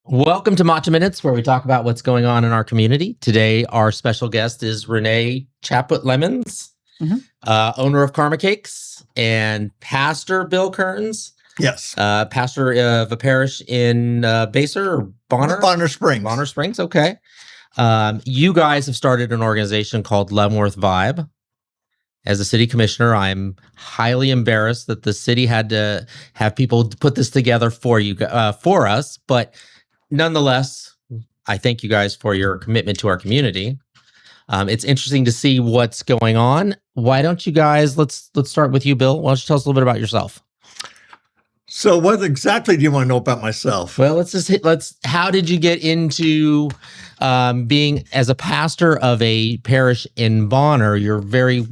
Welcome to Matcha Minutes, where we talk about what's going on in our community. Today, our special guest is Renee Chaput-Lemons, owner of Karma Cakes, and Pastor Bill Kearns. Yes. Pastor of a parish in Baser or Bonner? Bonner Springs. Bonner Springs, okay. You guys have started an organization called Leavenworth Vibe. As a city commissioner, I'm highly embarrassed that the city had to have people put this together for you, for us. But nonetheless, I thank you guys for your commitment to our community. It's interesting to see what's going on. Why don't you guys, let's start with you, Bill. Why don't you tell us a little bit about yourself? So what exactly do you want to know about myself? Well, how did you get into being as a pastor of a parish in Bonner? You're very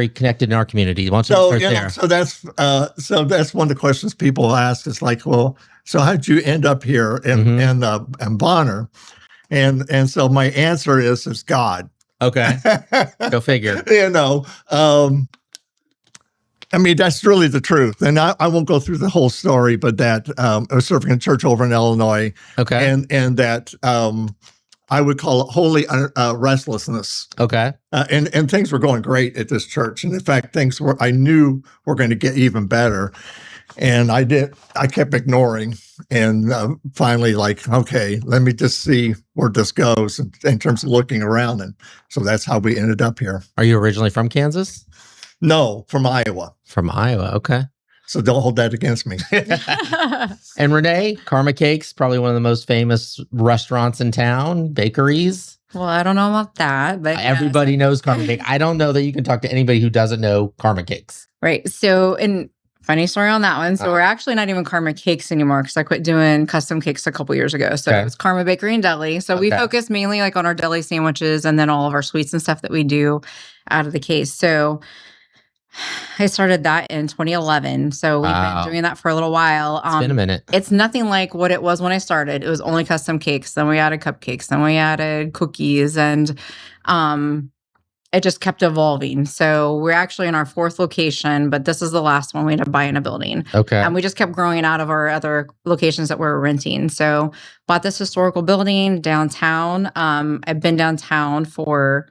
connected in our community. Why don't you start there? So that's one of the questions people ask is like, well, so how did you end up here in Bonner? And so my answer is God. Okay. Go figure. I mean, that's really the truth. And I won't go through the whole story, but that I was serving in a church over in Illinois. Okay. And that I would call it holy restlessness. Okay. And things were going great at this church. And in fact, I knew were going to get even better. And I kept ignoring and finally okay, let me just see where this goes in terms of looking around. And so that's how we ended up here. Are you originally from Kansas? No, from Iowa. From Iowa, okay. So don't hold that against me. And Renee, Karma Cakes, probably one of the most famous restaurants in town, bakeries. Well, I don't know about that, but everybody knows Karma Cake. I don't know that you can talk to anybody who doesn't know Karma Cakes. Right. So, and funny story on that one. So we're actually not even Karma Cakes anymore because I quit doing custom cakes a couple years ago. So it was Karma Bakery and Deli. So we focus mainly on our deli sandwiches and then all of our sweets and stuff that we do out of the case. So I started that in 2011. So we've been doing that for a little while. It's been a minute. It's nothing like what it was when I started. It was only custom cakes. Then we added cupcakes. Then we added cookies. And it just kept evolving. So we're actually in our 4th location, but this is the last one we ended up buying a building. Okay. And we just kept growing out of our other locations that we're renting. So bought this historical building downtown. I've been downtown for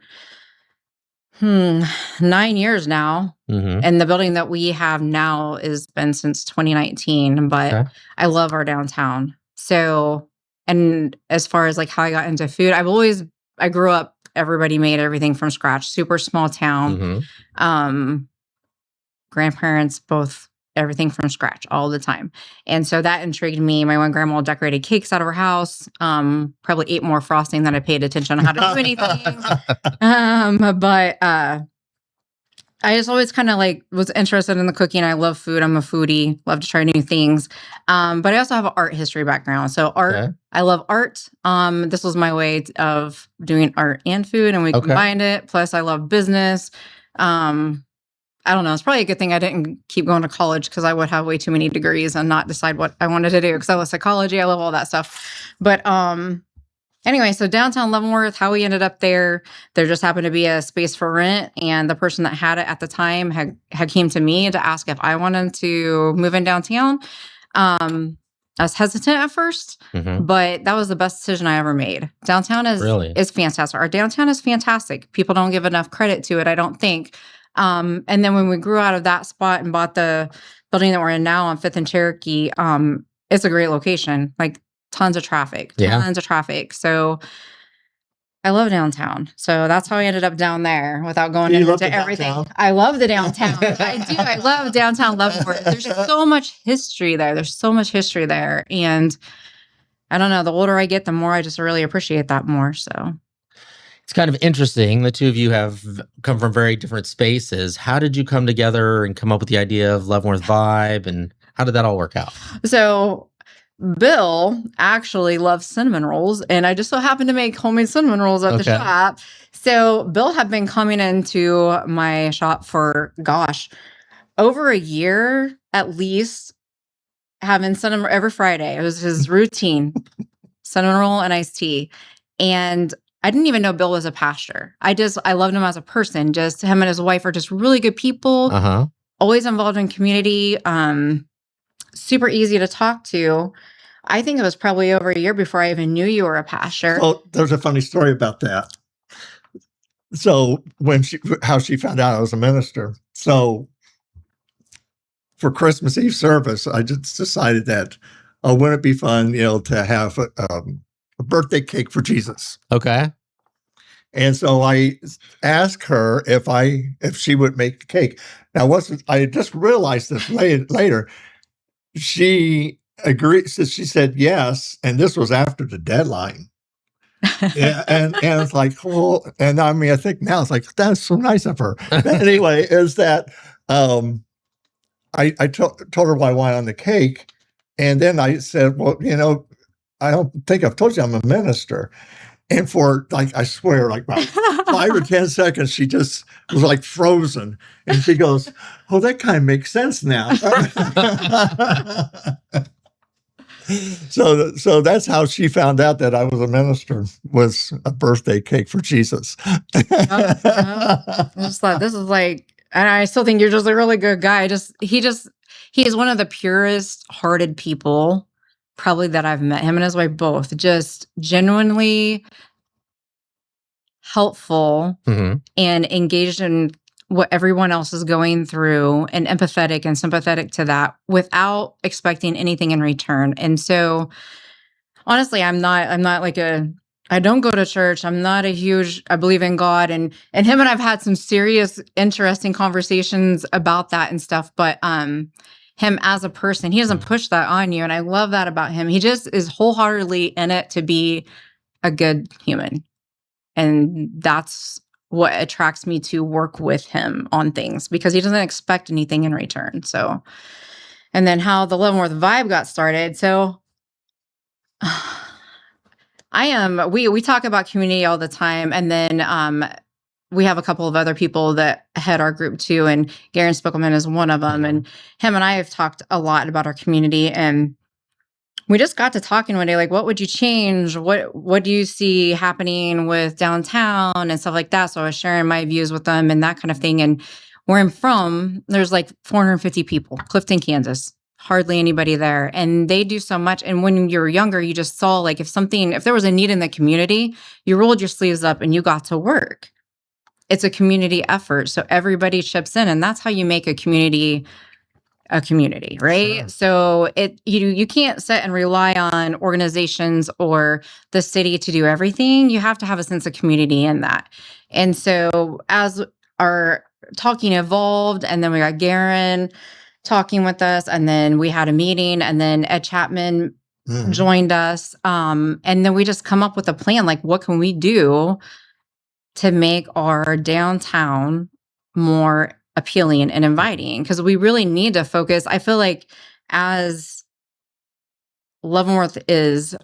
9 years now. And the building that we have now has been since 2019, but I love our downtown. So, and as far as how I got into food, I grew up, everybody made everything from scratch, super small town. Grandparents, both everything from scratch all the time. And so that intrigued me. My one grandma decorated cakes out of her house, probably ate more frosting than I paid attention on how to do anything. But I just always kind of was interested in the cooking. I love food. I'm a foodie, love to try new things. But I also have an art history background. So art, I love art. This was my way of doing art and food, and we combined it. Plus I love business. I don't know. It's probably a good thing I didn't keep going to college because I would have way too many degrees and not decide what I wanted to do because I love psychology. I love all that stuff. But anyway, so downtown Leavenworth, how we ended up there just happened to be a space for rent. And the person that had it at the time had came to me to ask if I wanted to move in downtown. I was hesitant at first, but that was the best decision I ever made. Downtown is fantastic. Our downtown is fantastic. People don't give enough credit to it, I don't think. And then when we grew out of that spot and bought the building that we're in now on 5th and Cherokee, it's a great location, tons of traffic. So I love downtown. So that's how I ended up down there without going into everything. Downtown? I love the downtown. I do. I love downtown Leavenworth. There's so much history there. And I don't know, the older I get, the more I just really appreciate that more. So it's kind of interesting. The two of you have come from very different spaces. How did you come together and come up with the idea of Leavenworth Vibe, and how did that all work out? So Bill actually loves cinnamon rolls, and I just so happened to make homemade cinnamon rolls at the shop. So Bill had been coming into my shop for, over a year at least, having cinnamon every Friday. It was his routine, cinnamon roll and iced tea. And I didn't even know Bill was a pastor. I loved him as a person. Just him and his wife are just really good people. Always involved in community. Super easy to talk to. I think it was probably over a year before I even knew you were a pastor. So there's a funny story about that. So how she found out I was a minister. So for Christmas Eve service, I just decided that, wouldn't it be fun, to have a birthday cake for Jesus? Okay. And so I asked her if she would make the cake. Now, I just realized this later. She agreed. So she said yes, and this was after the deadline. Yeah, and it's like, oh, and I mean, I think now it's like that's so nice of her. But anyway, is that I told her what I wanted on the cake, and then I said, well, I don't think I've told you I'm a minister. And for I swear, about 5 or 10 seconds, she just was like frozen. And she goes, oh, that kind of makes sense now. So that's how she found out that I was a minister, was a birthday cake for Jesus. I just thought this is and I still think you're just a really good guy. He is one of the purest hearted people probably that I've met. Him and his wife both just genuinely helpful and engaged in what everyone else is going through and empathetic and sympathetic to that without expecting anything in return. And so honestly, I'm not I don't go to church. I'm not I believe in God, and him and I've had some serious, interesting conversations about that and stuff. But him as a person, he doesn't push that on you. And I love that about him. He just is wholeheartedly in it to be a good human. And that's what attracts me to work with him on things, because he doesn't expect anything in return. So, and then how the Leavenworth Vibe got started. So we talk about community all the time. And then we have a couple of other people that head our group too. And Garen Spiegelman is one of them. And him and I have talked a lot about our community. And we just got to talking one day, what would you change? What do you see happening with downtown and stuff like that? So I was sharing my views with them and that kind of thing. And where I'm from, there's 450 people, Clifton, Kansas, hardly anybody there. And they do so much. And when you were younger, you just saw if there was a need in the community, you rolled your sleeves up and you got to work. It's a community effort. So everybody chips in, and that's how you make a community, right? Sure. So you can't sit and rely on organizations or the city to do everything. You have to have a sense of community in that. And so as our talking evolved, and then we got Garen talking with us, and then we had a meeting, and then Ed Chapman joined us. And then we just come up with a plan, what can we do to make our downtown more appealing and inviting, because we really need to focus. I feel like as Leavenworth is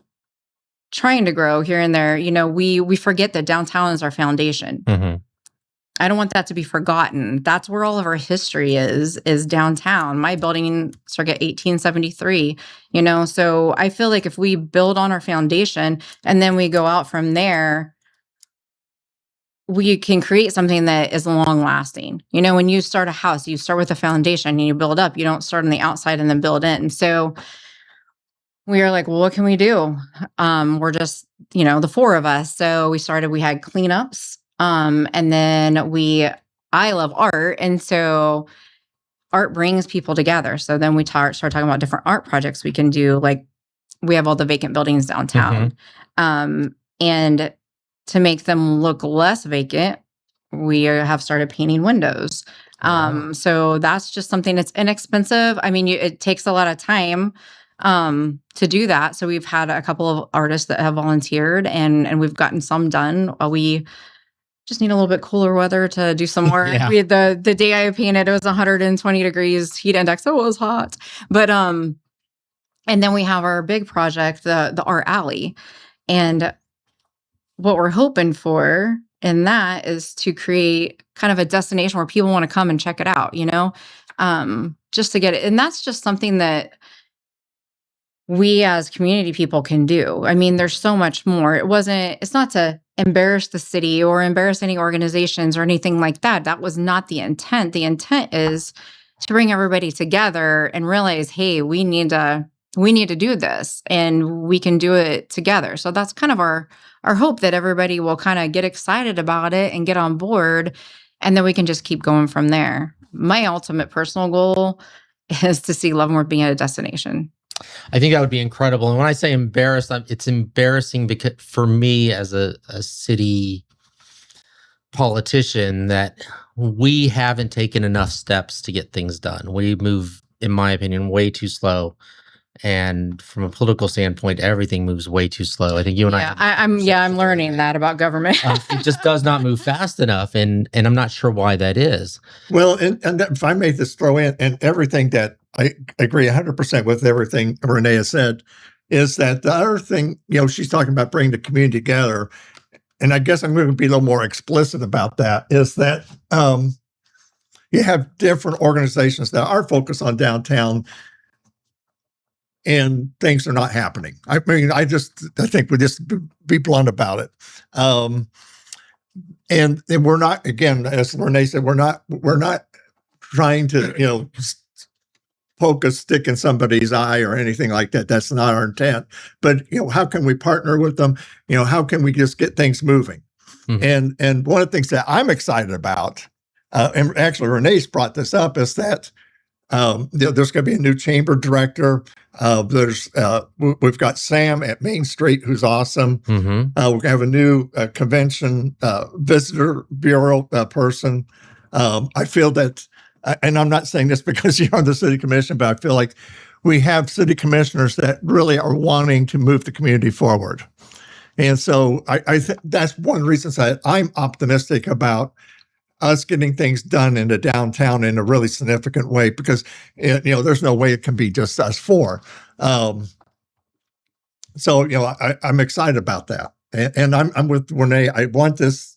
trying to grow here and there, we forget that downtown is our foundation. I don't want that to be forgotten. That's where all of our history is downtown. My building started at 1873, so I feel like if we build on our foundation and then we go out from there, we can create something that is long lasting. When you start a house, you start with a foundation and you build up. You don't start on the outside and then build in. So we are well, what can we do? We're just, the four of us. So we had cleanups. And then I love art. And so art brings people together. So then we start talking about different art projects we can do. We have all the vacant buildings downtown. And to make them look less vacant, we have started painting windows. So that's just something that's inexpensive. I mean, it takes a lot of time to do that. So we've had a couple of artists that have volunteered, and we've gotten some done. We just need a little bit cooler weather to do some more. We had the day I painted, it was 120 degrees heat index. So it was hot. But and then we have our big project, the art alley. And what we're hoping for in that is to create kind of a destination where people want to come and check it out, just to get it. And that's just something that we as community people can do. I mean, there's so much more. It's not to embarrass the city or embarrass any organizations or anything like that. That was not the intent. The intent is to bring everybody together and realize, hey, we need to we need to do this and we can do it together. So that's kind of our hope, that everybody will kind of get excited about it and get on board, and then we can just keep going from there. My ultimate personal goal is to see Leavenworth being a destination. I think that would be incredible. And when I say embarrassed, it's embarrassing because for me as a city politician, that we haven't taken enough steps to get things done. We move, in my opinion, way too slow. And from a political standpoint, everything moves way too slow. I think you and I'm learning that about government. It just does not move fast enough, and I'm not sure why that is. Well, and if I may just throw in, and everything that I agree 100% with everything Renee has said, is that the other thing, she's talking about bringing the community together, and I guess I'm going to be a little more explicit about that, is that you have different organizations that are focused on downtown, and things are not happening. I mean, I think we just be blunt about it. And we're not, again, as Renee said, we're not trying to, poke a stick in somebody's eye or anything like that. That's not our intent. But, how can we partner with them? How can we just get things moving? Mm-hmm. And one of the things that I'm excited about, and actually Renee's brought this up, is that there's going to be a new chamber director. We've got Sam at Main Street, who's awesome. Mm-hmm. We're going to have a new convention visitor bureau person. I feel that, and I'm not saying this because you're on the city commission, but I feel like we have city commissioners that really are wanting to move the community forward. And so I think that's one reason that I'm optimistic about us getting things done in the downtown in a really significant way, because there's no way it can be just us four. So I'm excited about that, and I'm with Renee. I want this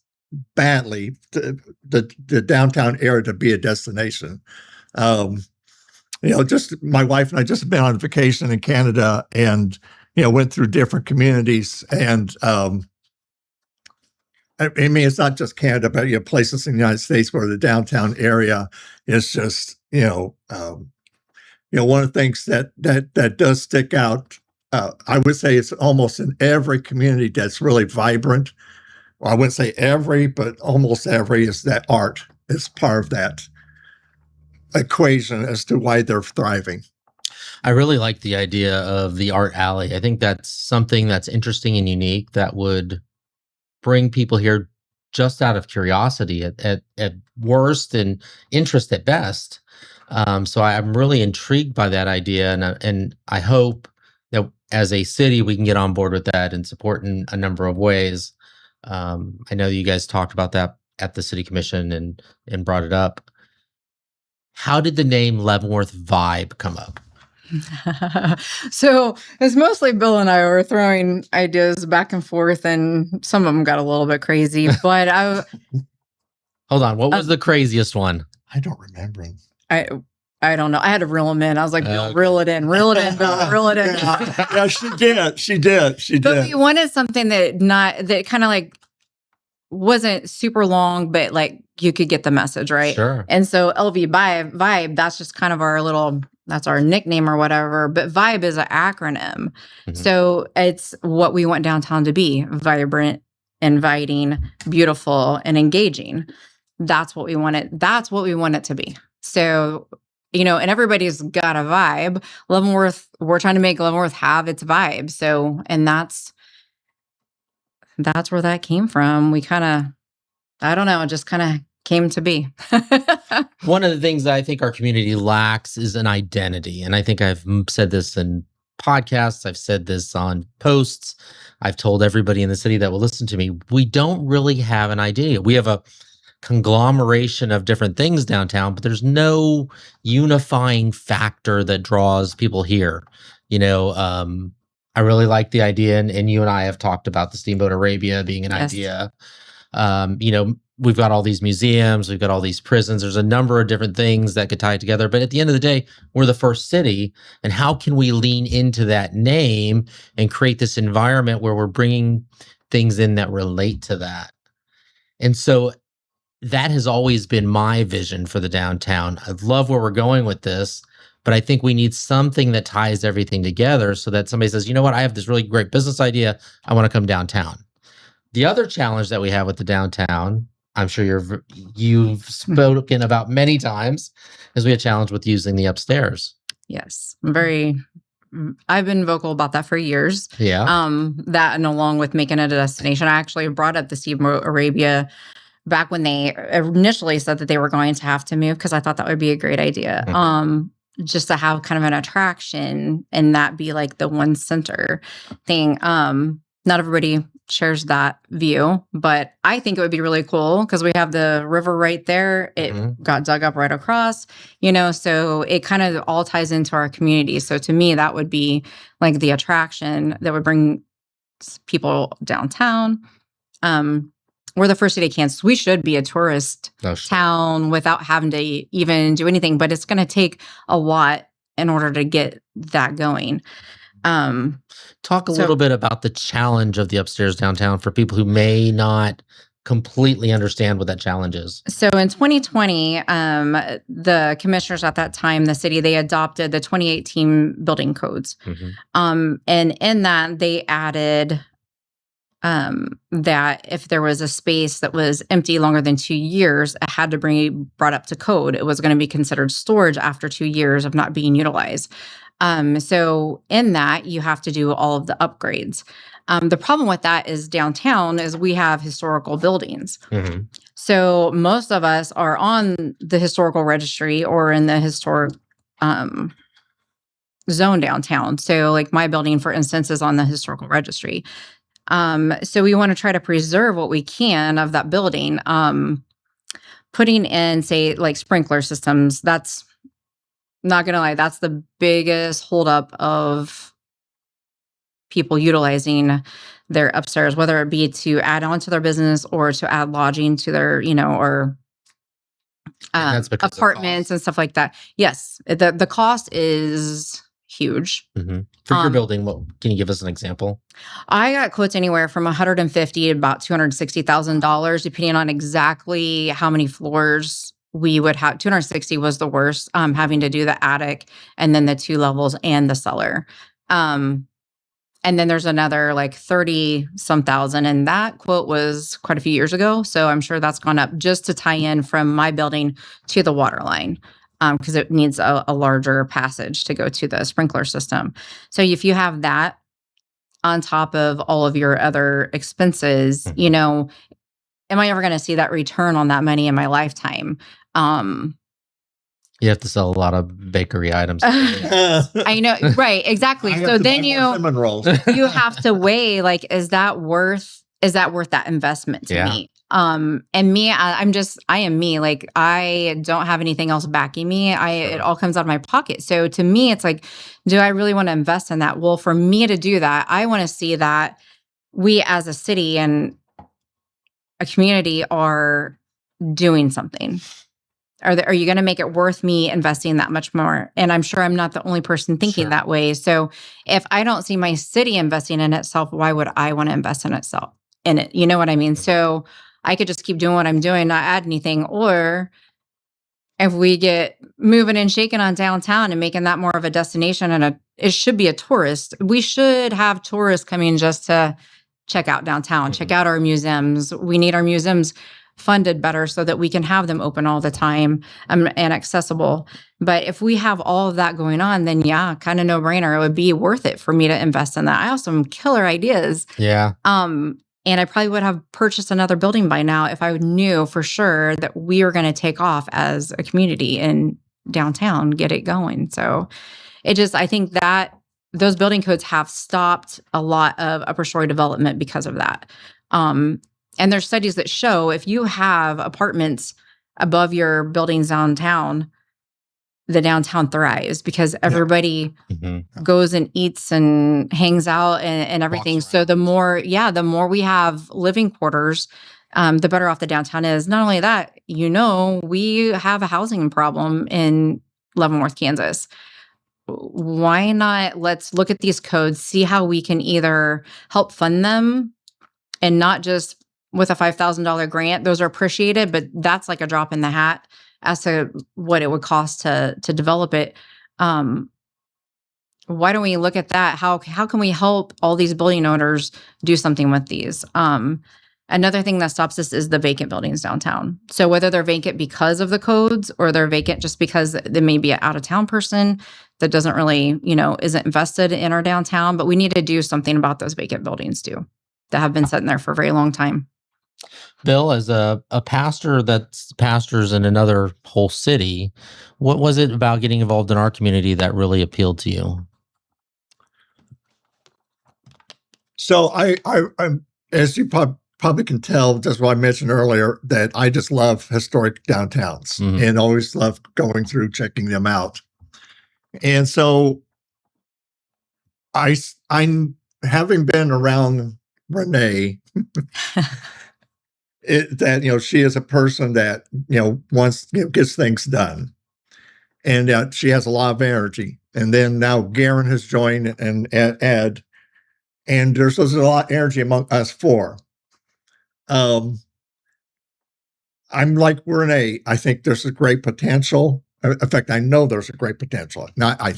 badly, the downtown area to be a destination. Just my wife and I just been on vacation in Canada, and went through different communities, and I mean, it's not just Canada, but places in the United States where the downtown area is just, one of the things that does stick out. I would say it's almost in every community that's really vibrant. Well, I wouldn't say every, but almost every, is that art is part of that equation as to why they're thriving. I really like the idea of the art alley. I think that's something that's interesting and unique that would bring people here just out of curiosity at worst and interest at best. So I'm really intrigued by that idea, and I hope that as a city we can get on board with that and support in a number of ways. I know you guys talked about that at the city commission and brought it up. How did the name Leavenworth Vibe come up? So it's mostly Bill and I were throwing ideas back and forth, and some of them got a little bit crazy. But hold on, what was the craziest one? I don't remember. I don't know. I had to reel them in. I was like, Bill, reel it in, Bill, reel it in. Yeah, she did. But we wanted something that kind of like wasn't super long, but like you could get the message, right? Sure. And so LV Vibe, that's just kind of that's our nickname or whatever. But Vibe is an acronym. Mm-hmm. So it's what we want downtown to be: vibrant, inviting, beautiful, and engaging. That's what we want it. That's what we want it to be. So, and everybody's got a vibe. Leavenworth, we're trying to make Leavenworth have its vibe. So, and that's where that came from. We kind of, I don't know, it just kind of came to be. One of the things that I think our community lacks is an identity. And I think I've said this in podcasts. I've said this on posts. I've told everybody in the city that will listen to me, we don't really have an identity. We have a conglomeration of different things downtown, but there's no unifying factor that draws people here. I really like the idea, and you and I have talked about the Steamboat Arabia being an idea. We've got all these museums, we've got all these prisons. There's a number of different things that could tie it together. But at the end of the day, we're the first city. And how can we lean into that name and create this environment where we're bringing things in that relate to that? And so that has always been my vision for the downtown. I love where we're going with this, But I think we need something that ties everything together so that somebody says, you know what, I have this really great business idea. I want to come downtown. The other challenge that we have with the downtown, I'm sure you've spoken about many times, is we have a challenge with using the upstairs. Yes. I've been vocal about that for years. Yeah. That, and along with making it a destination, I actually brought up the Steamboat Arabia back when they initially said that they were going to have to move, because I thought that would be a great idea. Just to have kind of an attraction and that be like the one center thing. Not everybody shares that view, but I think it would be really cool because we have the river right there. It got dug up right across, so it kind of all ties into our community. So to me, that would be like the attraction that would bring people downtown. We're the first city of Kansas. We should be a tourist town without having to even do anything, but it's going to take a lot in order to get that going. Talk a little bit about the challenge of the upstairs downtown for people who may not completely understand what that challenge is. So in 2020, the commissioners at that time, the city, they adopted the 2018 building codes. And in that, they added that if there was a space that was empty longer than 2 years, it had to be brought up to code. It was going to be considered storage after 2 years of not being utilized. So in that, you have to do all of the upgrades. The problem with that is downtown is we have historical buildings. So most of us are on the historical registry or in the historic zone downtown. So like my building, for instance, is on the historical registry. So we want to try to preserve what we can of that building. Putting in, say, like sprinkler systems, that's not going to lie, that's the biggest holdup of people utilizing their upstairs, whether it be to add on to their business or to add lodging to their, or apartments and stuff like that. Yes, the cost is huge. For your building, can you give us an example? I got quotes anywhere from $150,000 to about $260,000, depending on exactly how many floors we would have. 260 was the worst, having to do the attic and then the 2 levels and the cellar. And then there's another like 30 some thousand. And that quote was quite a few years ago. So I'm sure that's gone up just to tie in from my building to the water line. Because it needs a larger passage to go to the sprinkler system. So if you have that on top of all of your other expenses, am I ever going to see that return on that money in my lifetime? You have to sell a lot of bakery items. I know, right? Exactly. So then you have to weigh, like, is that worth that investment to me? And me, I am me. Like, I don't have anything else backing me. It all comes out of my pocket. So to me, it's like, do I really want to invest in that? Well, for me to do that, I want to see that we as a city and a community are doing something. Are you going to make it worth me investing that much more? And I'm sure I'm not the only person thinking that way. So if I don't see my city investing in itself, why would I want to invest in it? You know what I mean? So I could just keep doing what I'm doing, not add anything. Or if we get moving and shaking on downtown and making that more of a destination and it should be a tourist. We should have tourists coming just to check out downtown, check out our museums. We need our museums funded better so that we can have them open all the time and accessible. But if we have all of that going on, then kind of no brainer. It would be worth it for me to invest in that. I have some killer ideas. Yeah. And I probably would have purchased another building by now if I knew for sure that we were going to take off as a community in downtown, get it going. So I think that those building codes have stopped a lot of upper story development because of that. And there's studies that show if you have apartments above your buildings downtown, the downtown thrives because everybody goes and eats and hangs out and everything. So the more we have living quarters, the better off the downtown is. Not only that, we have a housing problem in Leavenworth, Kansas. Why not? Let's look at these codes, see how we can either help fund them and not just with a $5,000 grant. Those are appreciated, but that's like a drop in the hat as to what it would cost to develop it. why don't we look at that? How can we help all these building owners do something with these? Another thing that stops us is the vacant buildings downtown. So whether they're vacant because of the codes or they're vacant just because there may be an out-of-town person that doesn't really, isn't invested in our downtown, but we need to do something about those vacant buildings too that have been sitting there for a very long time. Bill, as a pastor that pastors in another whole city, what was it about getting involved in our community that really appealed to you? So I'm, as you probably can tell, just what I mentioned earlier, that I just love historic downtowns and always love going through, checking them out. And so I'm having been around Renee, that, she is a person that, wants, gets things done. And she has a lot of energy. And then now Garen has joined and Ed, and there's a lot of energy among us four. I'm like Renee. I think there's a great potential. In fact, I know there's a great potential. I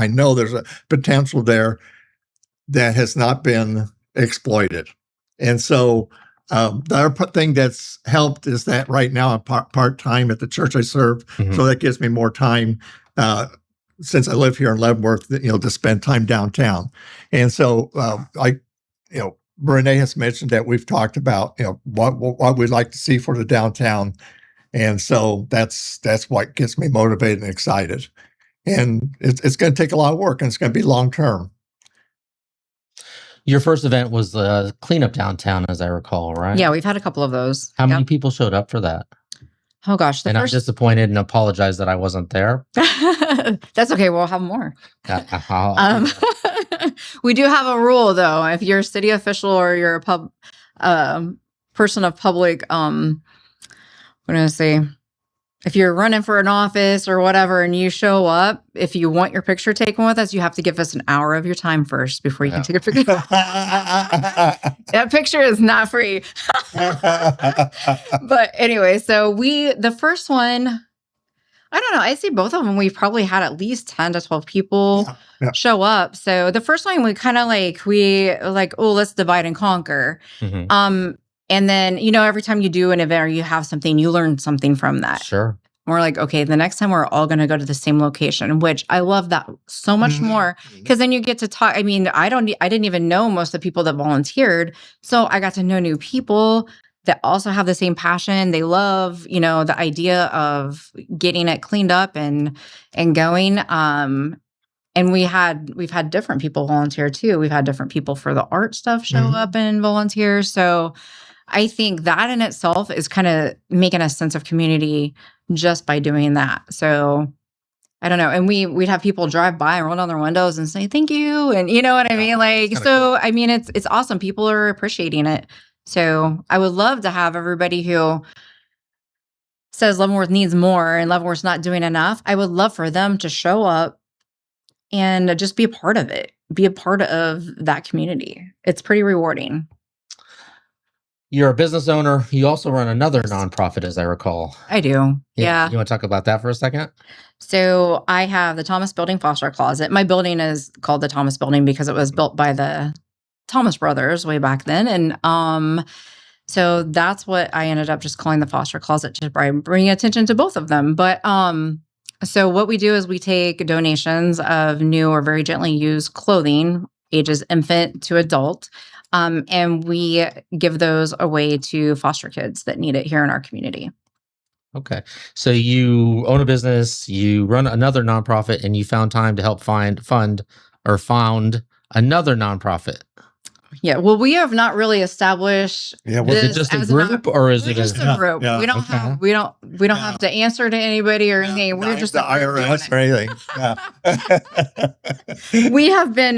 know there's a potential there that has not been exploited. And so the other thing that's helped is that right now I'm part-time at the church I serve. So that gives me more time since I live here in Leavenworth, to spend time downtown. And so Renee has mentioned that we've talked about, what we'd like to see for the downtown. And so that's what gets me motivated and excited. And it's going to take a lot of work, and it's going to be long-term. Your first event was the cleanup downtown, as I recall, right? Yeah, we've had a couple of those. How many people showed up for that? Oh gosh, I'm disappointed and apologize that I wasn't there. That's okay. We'll have more. I'll We do have a rule, though. If you're a city official or you're a person of public, what am I going to say? If you're running for an office or whatever and you show up, if you want your picture taken with us, you have to give us an hour of your time first before you can take a picture. That picture is not free. But anyway, so the first one, I don't know. I see both of them. We've probably had at least 10 to 12 people show up. So the first one, we kind of oh, let's divide and conquer. And then, every time you do an event or you have something, you learn something from that. Sure. We're like, okay, the next time we're all going to go to the same location, which I love that so much more, because then you get to talk. I mean, I didn't even know most of the people that volunteered. So I got to know new people that also have the same passion. They love, the idea of getting it cleaned up and going. And we've had different people volunteer too. We've had different people for the art stuff show up and volunteer. So I think that in itself is kind of making a sense of community just by doing that. So I don't know. And we'd have people drive by and roll down their windows and say, thank you. And you know what I mean? Cool. I mean, it's awesome. People are appreciating it. So I would love to have everybody who says Leavenworth needs more and Leavenworth's not doing enough. I would love for them to show up and just be a part of it, be a part of that community. It's pretty rewarding. You're a business owner. You also run another nonprofit, as I recall. I do. Yeah. You want to talk about that for a second? So I have the Thomas Building Foster Closet. My building is called the Thomas Building because it was built by the Thomas brothers way back then. And so that's what I ended up just calling the Foster Closet to bring attention to both of them. But so what we do is we take donations of new or very gently used clothing, ages infant to adult. And we give those away to foster kids that need it here in our community. Okay. So you own a business, you run another nonprofit, and you found time to help found another nonprofit. Yeah. Well, we have not really established. Yeah. Was it just a group, or is it just a group? Yeah, we don't have to answer to anybody or anything. We're just the IRS or anything. We have been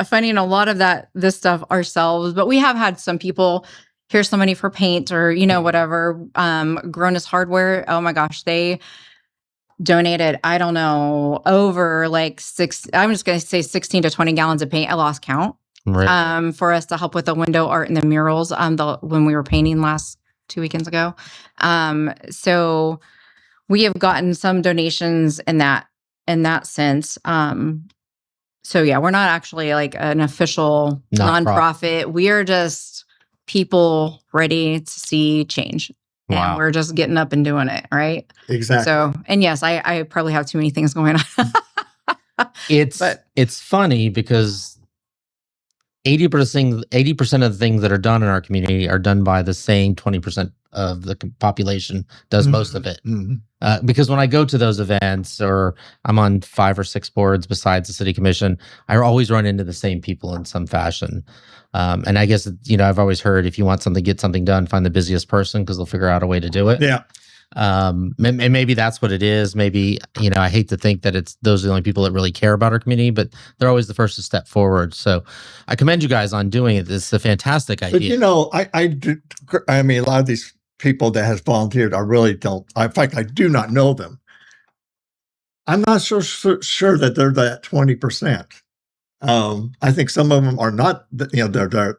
funding a lot of this stuff ourselves, but we have had some people. Here's some money for paint or whatever. Gronis Hardware. Oh my gosh, they donated, I don't know, over I'm just going to say 16 to 20 gallons of paint. I lost count. Right. For us to help with the window art and the murals when we were painting 2 weekends ago. So we have gotten some donations in that in that sense. So yeah, we're not actually like an official nonprofit. We are just people ready to see change. Wow. And we're just getting up and doing it, right? Exactly. So, and yes, I probably have too many things going on. It's funny because 80% of the things that are done in our community are done by the same 20% of the population does most of it. Because when I go to those events or I'm on 5 or 6 boards besides the city commission, I always run into the same people in some fashion. And I guess, I've always heard if you want something, get something done, find the busiest person because they'll figure out a way to do it. Yeah. And maybe that's what it is. Maybe, I hate to think that those are the only people that really care about our community, but they're always the first to step forward. So I commend you guys on doing it. It's a fantastic idea. But I mean, a lot of these people that has volunteered, I really don't. In fact, I do not know them. I'm not so sure that they're that 20%. I think some of them are not. They're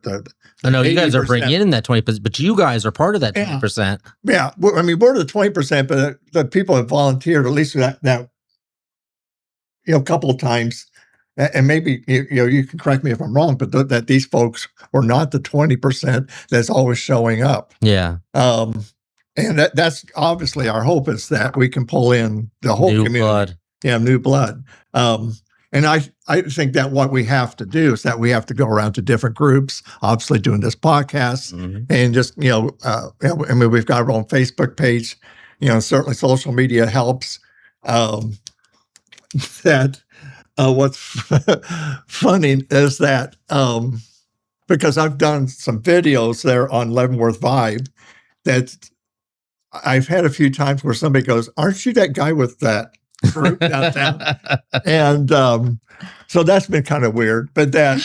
I know you guys are bringing in that 20%, but you guys are part of that 20%. Yeah, I mean, we're the 20%, but the people have volunteered at least that a couple of times, and maybe you can correct me if I'm wrong, but that these folks were not the 20% that's always showing up. Yeah. And that's obviously our hope is that we can pull in the whole community. Blood. Yeah, new blood. And I think that what we have to do is that we have to go around to different groups, obviously doing this podcast, and just, I mean, we've got our own Facebook page, certainly social media helps. What's funny is that, because I've done some videos there on Leavenworth Vibe, that I've had a few times where somebody goes, "Aren't you that guy with that group downtown?" And so that's been kind of weird, but that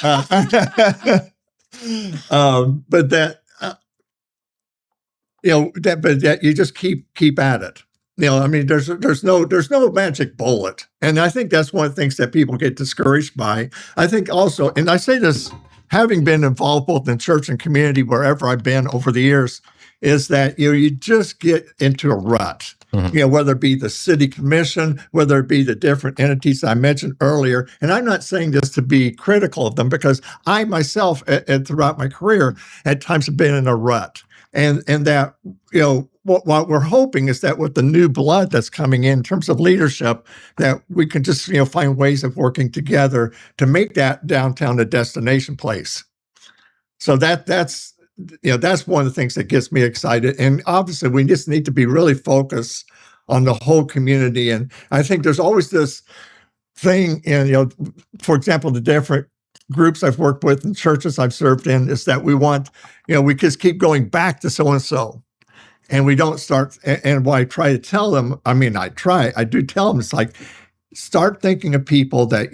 you just keep at it. I mean, there's no magic bullet, and I think that's one of the things that people get discouraged by. I think also, and I say this having been involved both in church and community wherever I've been over the years, is that you just get into a rut. Whether it be the city commission, whether it be the different entities I mentioned earlier. And I'm not saying this to be critical of them, because I myself, throughout my career, at times have been in a rut. And that, what we're hoping is that with the new blood that's coming in terms of leadership, that we can just, find ways of working together to make that downtown a destination place. So that's one of the things that gets me excited. And obviously, we just need to be really focused on the whole community. And I think there's always this thing in, for example, the different groups I've worked with and churches I've served in, is that we want, we just keep going back to so-and-so. And we don't start, and what I try to tell them, I do tell them, it's like, start thinking of people that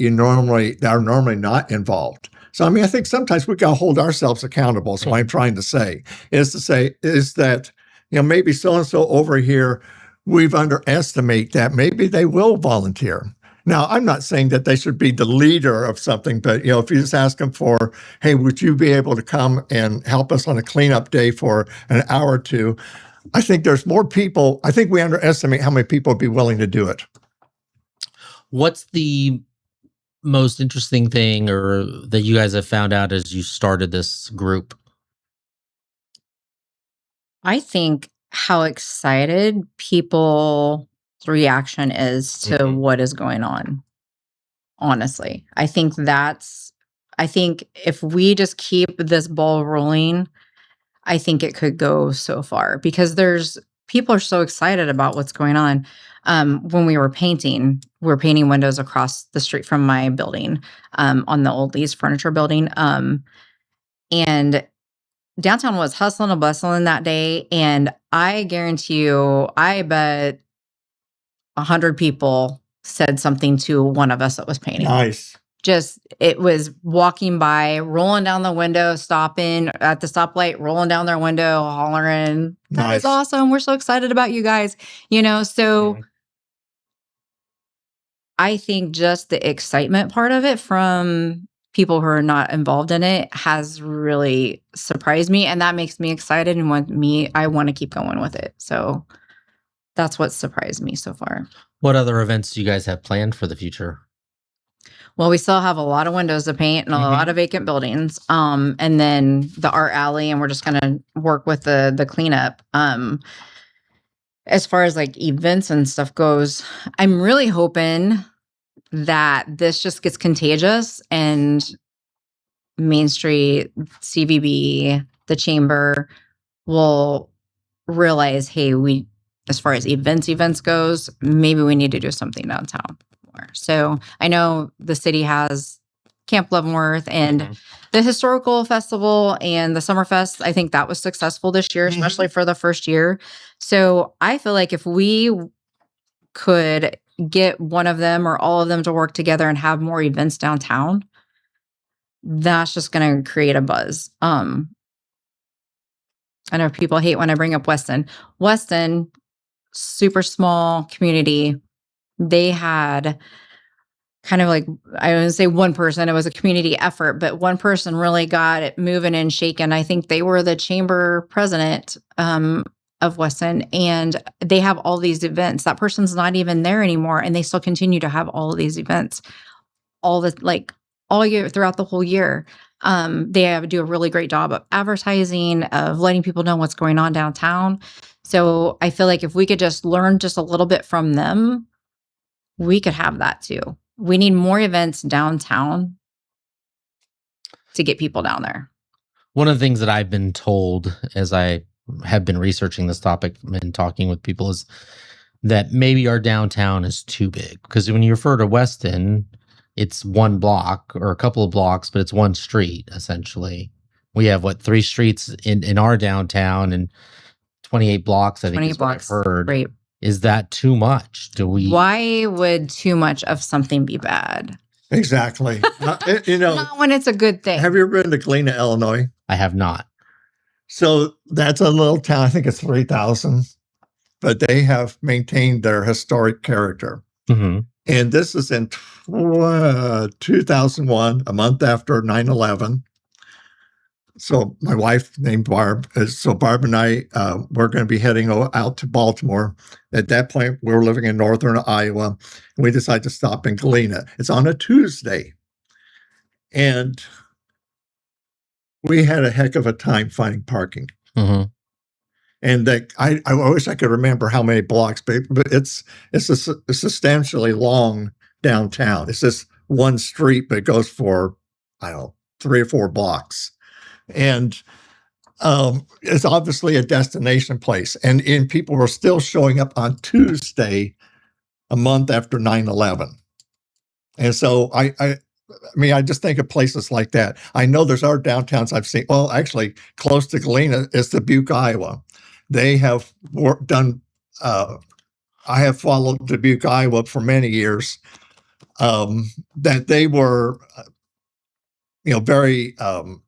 are normally not involved. So, I mean, I think sometimes we got to hold ourselves accountable. So what I'm trying to say is that, maybe so-and-so over here, we've underestimated that maybe they will volunteer. Now, I'm not saying that they should be the leader of something, but, if you just ask them for, hey, would you be able to come and help us on a cleanup day for an hour or two? I think there's more people. I think we underestimate how many people would be willing to do it. What's the most interesting thing or that you guys have found out as you started this group? I think how excited people's reaction is to what is going on. Honestly, I think if we just keep this ball rolling, I think it could go so far, because people are so excited about what's going on. When we were painting windows across the street from my building, on the old Lee's furniture building. And downtown was hustling and bustling that day. And I guarantee you, I bet 100 people said something to one of us that was painting. Nice. It was walking by, rolling down the window, stopping at the stoplight, rolling down their window, hollering, "That is awesome. We're so excited about you guys." So I think just the excitement part of it from people who are not involved in it has really surprised me. And that makes me excited and I want to keep going with it. So That's what surprised me so far. What other events do you guys have planned for the future? Well, we still have a lot of windows to paint and a lot of vacant buildings. And then the art alley, and we're just gonna work with the cleanup. As far as like events and stuff goes, I'm really hoping that this just gets contagious and Main Street, CVB, the chamber will realize, hey, as far as events goes, maybe we need to do something downtown more. So I know the city has Camp Leavenworth and the historical festival and the Summerfest. I think that was successful this year, especially for the first year. So I feel like if we could get one of them or all of them to work together and have more events downtown, that's just going to create a buzz. I know people hate when I bring up Weston. Weston, super small community. They had kind of like, I wouldn't say one person, it was a community effort, but one person really got it moving and shaking. I think they were the chamber president of Weston, and they have all these events. That person's not even there anymore, and they still continue to have all of these events all year, throughout the whole year. They do a really great job of advertising, of letting people know what's going on downtown. So I feel like if we could just learn just a little bit from them, we could have that too. We need more events downtown to get people down there. One of the things that I've been told as I have been researching this topic and talking with people is that maybe our downtown is too big. Because when you refer to Weston, it's one block or a couple of blocks, but it's one street, essentially. We have, 3 streets in our downtown and 28 blocks, I think 28 is what blocks. I've heard. Right. Is that too much? Why would too much of something be bad? Exactly. Not when it's a good thing. Have you ever been to Galena, Illinois? I have not. So that's a little town. I think it's 3,000, but they have maintained their historic character. Mm-hmm. And this is in 2001, a month after 9/11. So my wife, named Barb, Barb and I, we're going to be heading out to Baltimore. At that point, we were living in northern Iowa, and we decided to stop in Galena. It's on a Tuesday. And we had a heck of a time finding parking. Mm-hmm. And I wish I could remember how many blocks, but it's a substantially long downtown. It's just one street, but it goes for, 3 or 4 blocks. And it's obviously a destination place. And people were still showing up on Tuesday, a month after 9/11. And so I just think of places like that. I know there's other downtowns I've seen. Well, actually, close to Galena is Dubuque, Iowa. They have done, I have followed Dubuque, Iowa for many years, that they were, very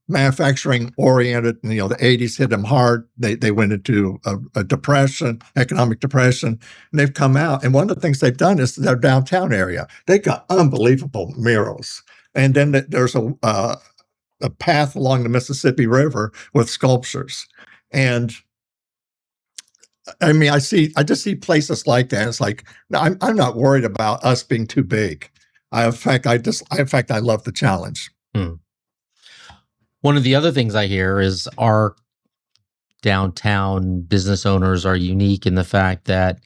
manufacturing oriented. And, the 80s hit them hard. They went into a depression, economic depression, and they've come out. And one of the things they've done is their downtown area. They got unbelievable murals. And then there's a path along the Mississippi River with sculptures. And I just see places like that. It's like, no, I'm not worried about us being too big. In fact, I love the challenge. One of the other things I hear is our downtown business owners are unique in the fact that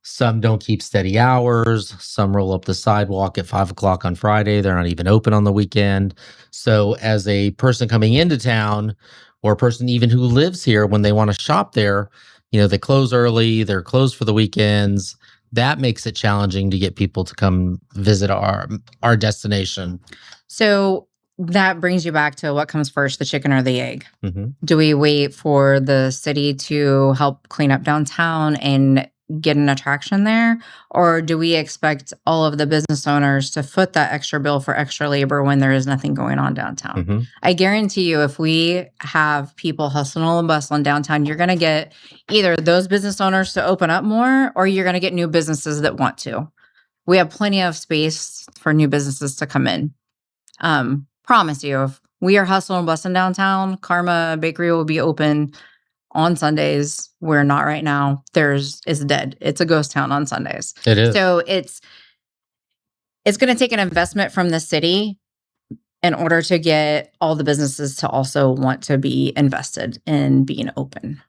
some don't keep steady hours. Some roll up the sidewalk at 5 o'clock on Friday. They're not even open on the weekend. So as a person coming into town, or a person even who lives here, when they want to shop there, they close early, they're closed for the weekends. That makes it challenging to get people to come visit our destination. So that brings you back to what comes first, the chicken or the egg? Mm-hmm. Do we wait for the city to help clean up downtown and get an attraction there? Or do we expect all of the business owners to foot that extra bill for extra labor when there is nothing going on downtown? Mm-hmm. I guarantee you, if we have people hustling and bustling downtown, you're going to get either those business owners to open up more, or you're going to get new businesses that want to. We have plenty of space for new businesses to come in. Promise you, if we are hustling and bustling downtown, Karma Bakery will be open on Sundays. We're not right now. It's dead. It's a ghost town on Sundays. It is. So it's going to take an investment from the city in order to get all the businesses to also want to be invested in being open.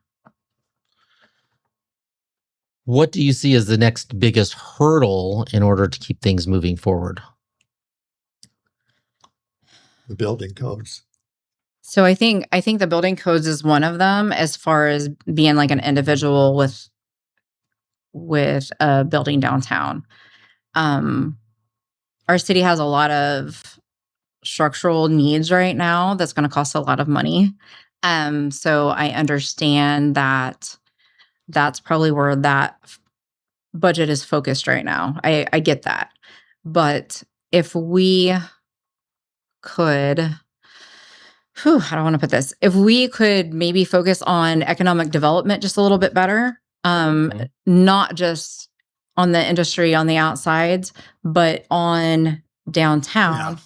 What do you see as the next biggest hurdle in order to keep things moving forward? The building codes. So I think the building codes is one of them, as far as being like an individual with a building downtown. Our city has a lot of structural needs right now that's going to cost a lot of money. So I understand that that's probably where that budget is focused right now. I get that. But if we could, how do I want to put this? If we could maybe focus on economic development just a little bit better, not just on the industry on the outsides, but on downtown. Yeah.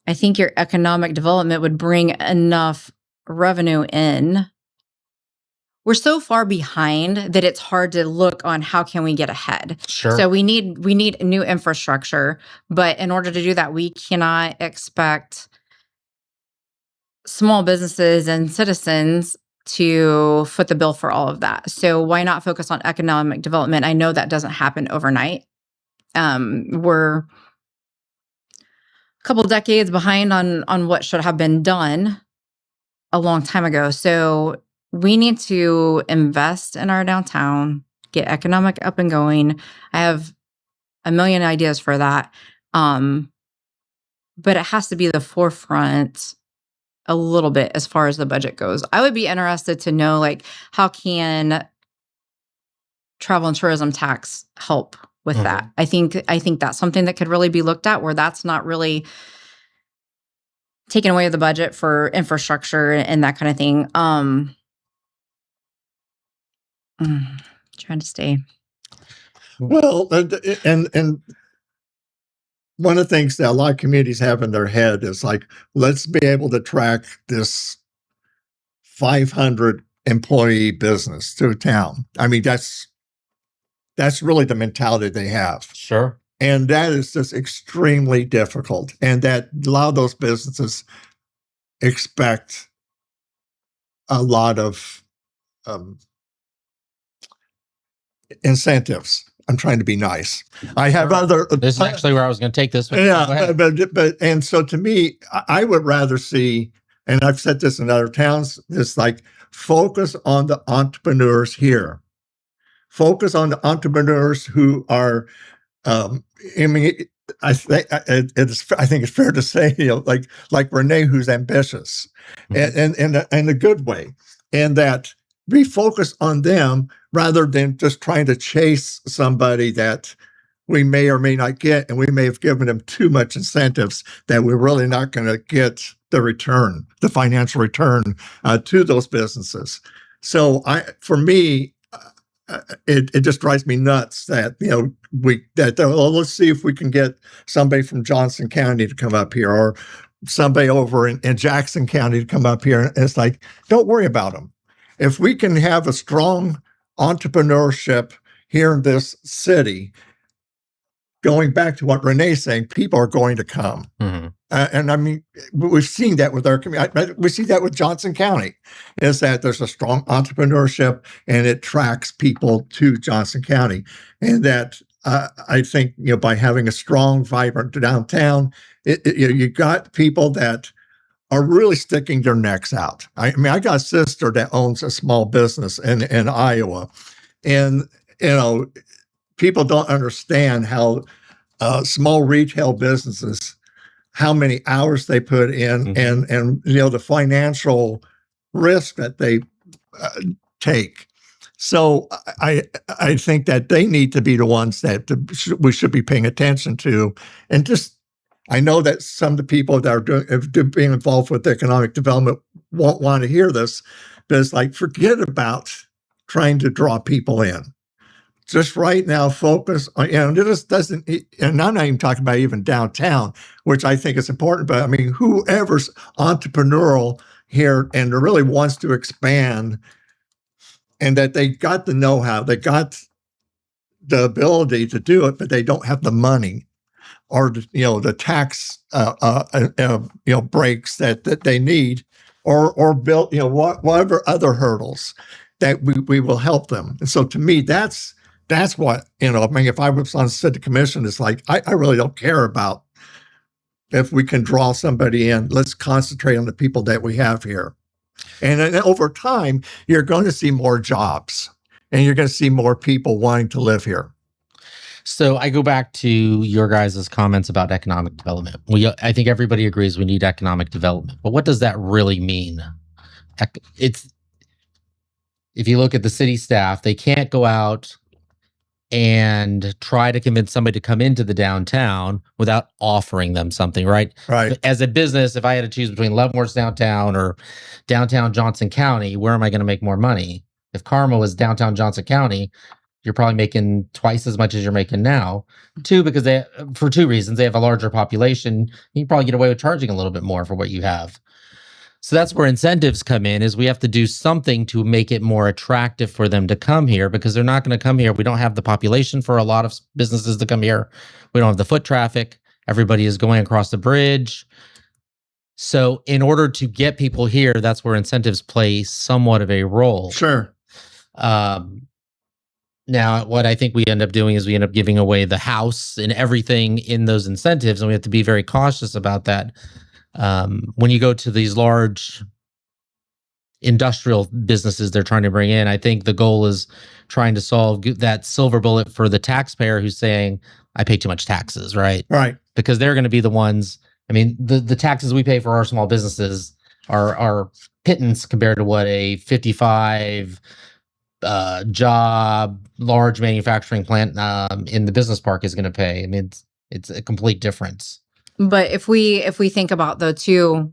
I think your economic development would bring enough revenue in. We're so far behind that it's hard to look on how can we get ahead. Sure. So we need new infrastructure, but in order to do that, we cannot expect small businesses and citizens to foot the bill for all of that. So why not focus on economic development? I know that doesn't happen overnight. We're a couple decades behind on what should have been done a long time ago. So we need to invest in our downtown, get economic up and going. I have a million ideas for that. But it has to be the forefront a little bit as far as the budget goes. I would be interested to know, like, how can travel and tourism tax help with that? I think that's something that could really be looked at, where that's not really taking away the budget for infrastructure and that kind of thing. Trying to stay. Well, and one of the things that a lot of communities have in their head is like, let's be able to track this 500 employee business to a town. I mean, that's really the mentality they have. Sure. And that is just extremely difficult. And that a lot of those businesses expect a lot of incentives. I'm trying to be nice. I have other. This is actually where I was going to take this. Yeah, but and so to me, I would rather see, and I've said this in other towns, it's like focus on the entrepreneurs here. Focus on the entrepreneurs who are. I mean, I think it's fair to say, like Renee, who's ambitious, and in a good way, and that we focus on them rather than just trying to chase somebody that we may or may not get, and we may have given them too much incentives that we're really not going to get the financial return to those businesses. So for me, it just drives me nuts that let's see if we can get somebody from Johnson County to come up here, or somebody over in Jackson County to come up here. And it's like, don't worry about them. If we can have a strong entrepreneurship here in this city, going back to what Renee's saying, people are going to come. Mm-hmm. And I mean, we've seen that with our community. We see that with Johnson County, is that there's a strong entrepreneurship and it attracts people to Johnson County. And that I think, by having a strong, vibrant downtown, you got people that are really sticking their necks out. I mean, I got a sister that owns a small business in Iowa, and people don't understand how small retail businesses, how many hours they put in, mm-hmm. and the financial risk that they take. So I think that they need to be the ones that we should be paying attention to, and just. I know that some of the people that are being involved with economic development won't want to hear this, but it's like, forget about trying to draw people in. Just right now, focus on, this doesn't, and I'm not even talking about even downtown, which I think is important, but I mean, whoever's entrepreneurial here and really wants to expand, and that they got the know-how, they got the ability to do it, but they don't have the money or the tax breaks that they need, or build whatever other hurdles that we will help them. And so to me, that's what I mean. If I was on city commission, it's like I really don't care about if we can draw somebody in. Let's concentrate on the people that we have here, and then over time, you're going to see more jobs, and you're going to see more people wanting to live here. So I go back to your guys' comments about economic development. I think everybody agrees we need economic development, but what does that really mean? If you look at the city staff, they can't go out and try to convince somebody to come into the downtown without offering them something, right? Right. As a business, if I had to choose between Leavenworth downtown or downtown Johnson County, where am I going to make more money? If Karma was downtown Johnson County, you're probably making twice as much as you're making now. Because for two reasons. They have a larger population. You probably get away with charging a little bit more for what you have. So that's where incentives come in, is we have to do something to make it more attractive for them to come here, because they're not going to come here. We don't have the population for a lot of businesses to come here. We don't have the foot traffic. Everybody is going across the bridge. So in order to get people here, that's where incentives play somewhat of a role. Sure. Now, what I think we end up doing is we end up giving away the house and everything in those incentives, and we have to be very cautious about that. When you go to these large industrial businesses they're trying to bring in, I think the goal is trying to solve that silver bullet for the taxpayer who's saying, I pay too much taxes, right? Right. Because they're going to be the ones, I mean, the taxes we pay for our small businesses are pittance compared to what a 55 job, large manufacturing plant in the business park is going to pay. I mean, it's a complete difference. But if we think about though too,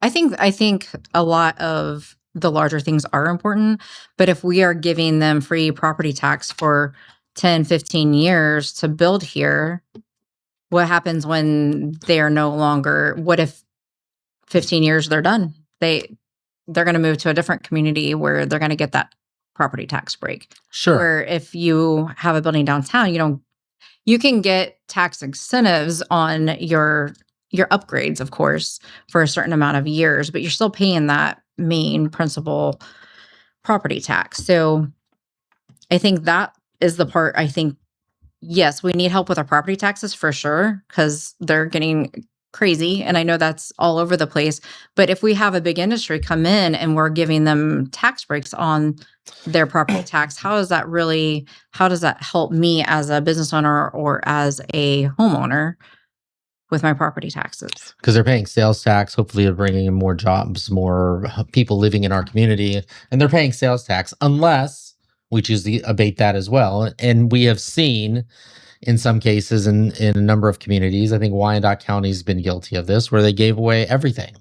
I think a lot of the larger things are important, but if we are giving them free property tax for 10, 15 years to build here, what happens when they are no longer, what if 15 years they're done? They're going to move to a different community where they're going to get that property tax break. Sure. Where if you have a building downtown, you can get tax incentives on your upgrades, of course, for a certain amount of years, but you're still paying that main principal property tax. So I think that is the part. I think, yes, we need help with our property taxes for sure, because they're getting crazy. And I know that's all over the place. But if we have a big industry come in and we're giving them tax breaks on their property tax, how does that help me as a business owner or as a homeowner with my property taxes? Because they're paying sales tax. Hopefully they're bringing in more jobs, more people living in our community, and they're paying sales tax unless we choose to abate that as well. And we have seen in some cases in a number of communities, I think Wyandotte County has been guilty of this, where they gave away everything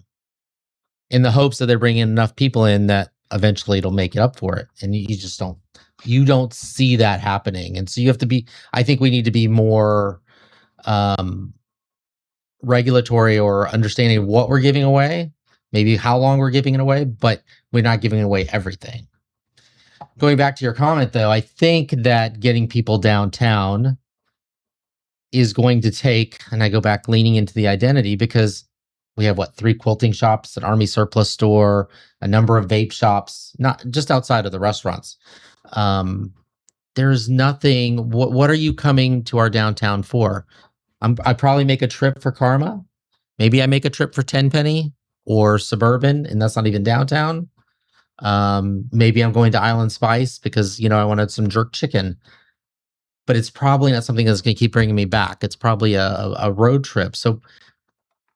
in the hopes that they're bringing enough people in that eventually it'll make it up for it. And you don't see that happening. And so I think we need to be more regulatory or understanding of what we're giving away, maybe how long we're giving it away, but we're not giving away everything. Going back to your comment though, I think that getting people downtown is going to take, and I go back leaning into the identity, because we have 3 quilting shops, an Army surplus store, a number of vape shops, not just outside of the restaurants. There's nothing. What are you coming to our downtown for? I probably make a trip for Karma. Maybe I make a trip for Tenpenny or Suburban, and that's not even downtown. Maybe I'm going to Island Spice because I wanted some jerk chicken. But it's probably not something that's going to keep bringing me back. It's probably a road trip. So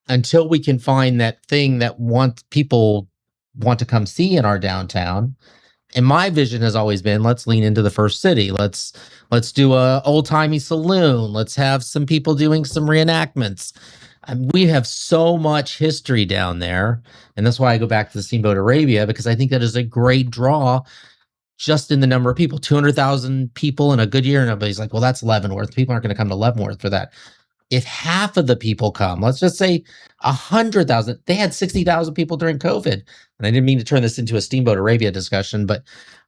until we can find that thing that people want to come see in our downtown, and my vision has always been, let's lean into the first city. Let's do a old-timey saloon. Let's have some people doing some reenactments. We have so much history down there. And that's why I go back to the Steamboat Arabia, because I think that is a great draw just in the number of people. 200,000 people in a good year. And everybody's like, well, that's Leavenworth. People aren't going to come to Leavenworth for that. if half of the people come, let's just say 100,000, they had 60,000 people during COVID. And I didn't mean to turn this into a Steamboat Arabia discussion, but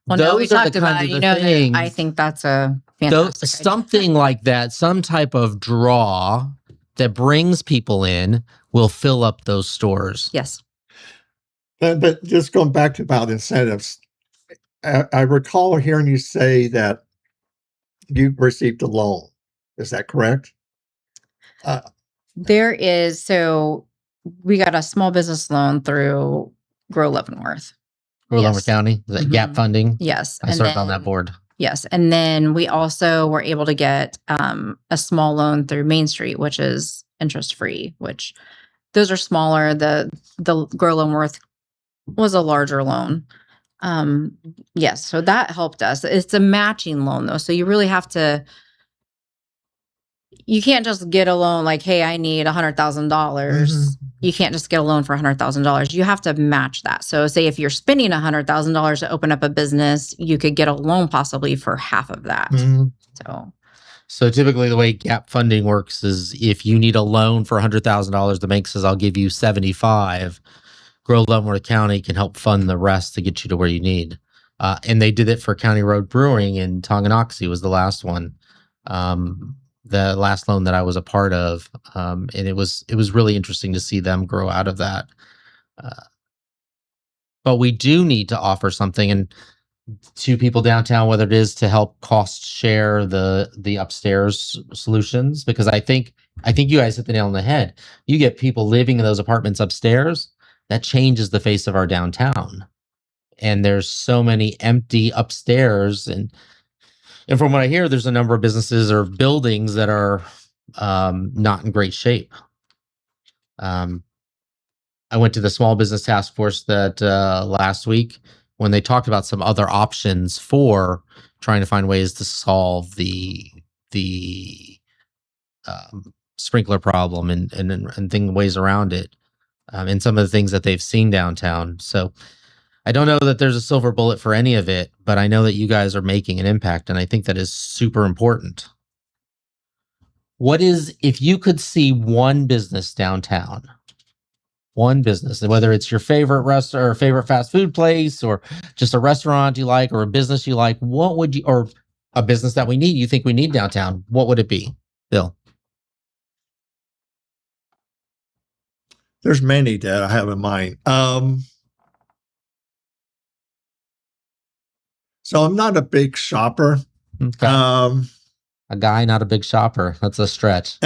we those are the talked about kinds it. of the things. I think that's a fantastic something like that, some type of draw that brings people in will fill up those stores. Yes. But just going back to about incentives, I recall hearing you say that you received a loan. Is that correct? There is. So we got a small business loan through Grow Leavenworth. Leavenworth County, the gap funding. Yes. I served on that board. Yes. And then we also were able to get a small loan through Main Street, which is interest-free, which those are smaller. The Grow Leavenworth was a larger loan. Yes. So that helped us. It's a matching loan though. So you really have to, you can't just get a loan like, hey, I need $100,000. You can't just get a loan for $100,000. You have to match that. So say if you're spending $100,000 to open up a business, you could get a loan possibly for half of that. So typically the way gap funding works is if you need a loan for $100,000, the bank says, I'll give you 75. Grow Leavenworth County can help fund the rest to get you to where you need. And they did it for County Road Brewing in Tonganoxie was the last one. The last loan that I was a part of. And it was really interesting to see them grow out of that. But we do need to offer something and to people downtown, whether it is to help cost share the upstairs solutions, because I think you guys hit the nail on the head. You get people living in those apartments upstairs, that changes the face of our downtown. And there's so many empty upstairs. And from what I hear, there's a number of businesses or buildings that are not in great shape. I went to the Small Business Task Force that last week when they talked about some other options for trying to find ways to solve the sprinkler problem and ways around it, and some of the things that they've seen downtown. So I don't know that there's a silver bullet for any of it, but I know that you guys are making an impact, and I think that is super important. If you could see one business downtown, one business, whether it's your favorite restaurant or favorite fast food place or just a restaurant you like or a business you like, what would you, or a business that you think we need downtown, what would it be, Bill? There's many that I have in mind. So I'm not a big shopper. Okay. A guy, not a big shopper. That's a stretch.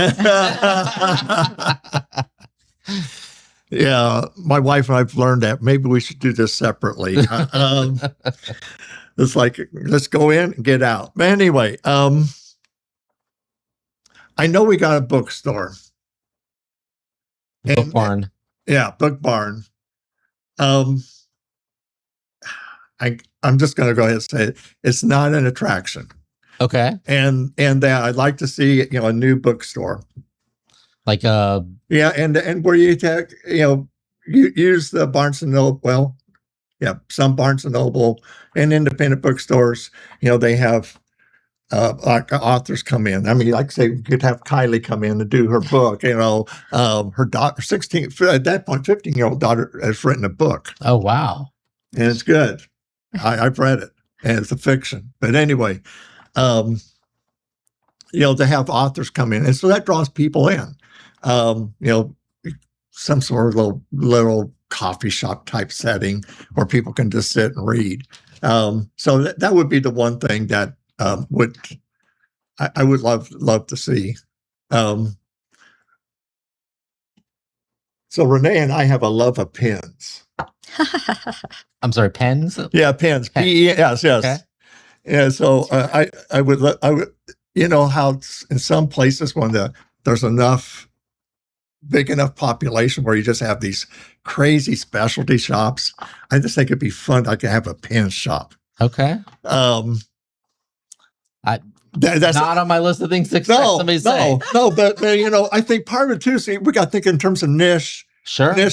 Yeah, my wife and I've learned that maybe we should do this separately. It's like, let's go in and get out. But anyway, I know we got a bookstore. Book Barn. Yeah, Book Barn. I'm just going to go ahead and say it. It's not an attraction. Okay. And that I'd like to see, a new bookstore. Like yeah, and where you take, you use the Barnes and Noble. Well, yeah, some Barnes and Noble and independent bookstores. They have like authors come in. I mean, like say, you could have Kylie come in and do her book. Her daughter, 16 at that point, 15-year-old daughter has written a book. Oh wow, and it's good. I've read it, and it's a fiction. But anyway, to have authors come in, and so that draws people in. Some sort of little coffee shop type setting where people can just sit and read. So that would be the one thing that I would love to see. So Renee and I have a love of pens. I'm sorry, pens? Yeah, pens. P-E-S, yes. Okay. Yeah, so I would, how in some places when there's big enough population where you just have these crazy specialty shops. I just think it'd be fun. I could have a pen shop. Okay. That's not on my list of things to expect somebody to say. No, but I think part of it too. See, we got to think in terms of niche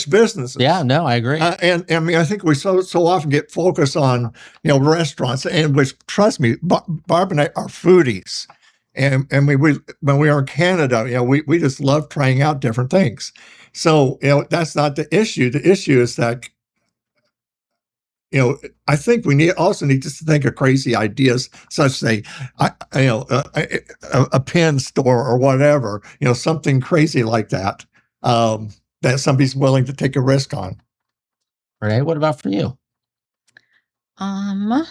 businesses. Yeah, no, I agree. And I mean, I think we so often get focused on restaurants, and which, trust me, Barb and I are foodies. And we when we were in Canada, we just love trying out different things. So, that's not the issue. The issue is that, I think we also need to think of crazy ideas, such say, a pen store or whatever, something crazy like that, that somebody's willing to take a risk on. Renee, what about for you? I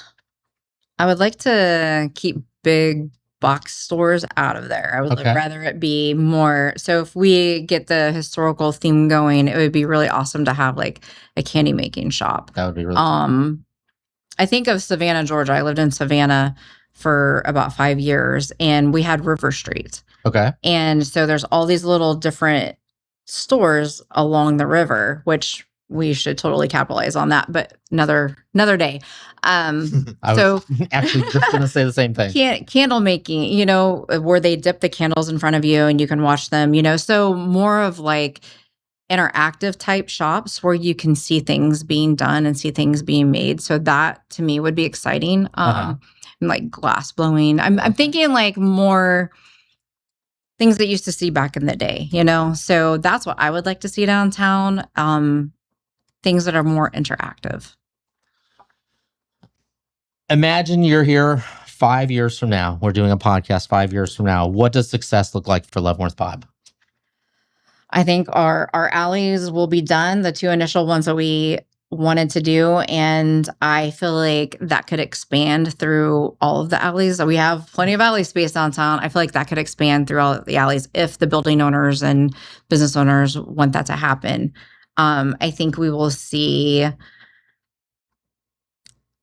would like to keep big box stores out of there. I would rather it be more. So if we get the historical theme going, it would be really awesome to have like a candy making shop. That would be really cool. I think of Savannah, Georgia. I lived in Savannah for about 5 years, and we had River Street. Okay. And so there's all these little different stores along the river, which we should totally capitalize on that, but another day. I was actually just going to say the same thing. Candle making, where they dip the candles in front of you and you can watch them, so more of like interactive type shops where you can see things being done and see things being made. So that to me would be exciting. And like glass blowing. I'm thinking like more things that you used to see back in the day, So that's what I would like to see downtown. Things that are more interactive. Imagine you're here 5 years from now. We're doing a podcast 5 years from now. What does success look like for Leavenworth Vibe? I think our alleys will be done, the 2 initial ones that we wanted to do. And I feel like that could expand through all of the alleys. So we have plenty of alley space downtown. I feel like that could expand through all of the alleys if the building owners and business owners want that to happen. I think we will see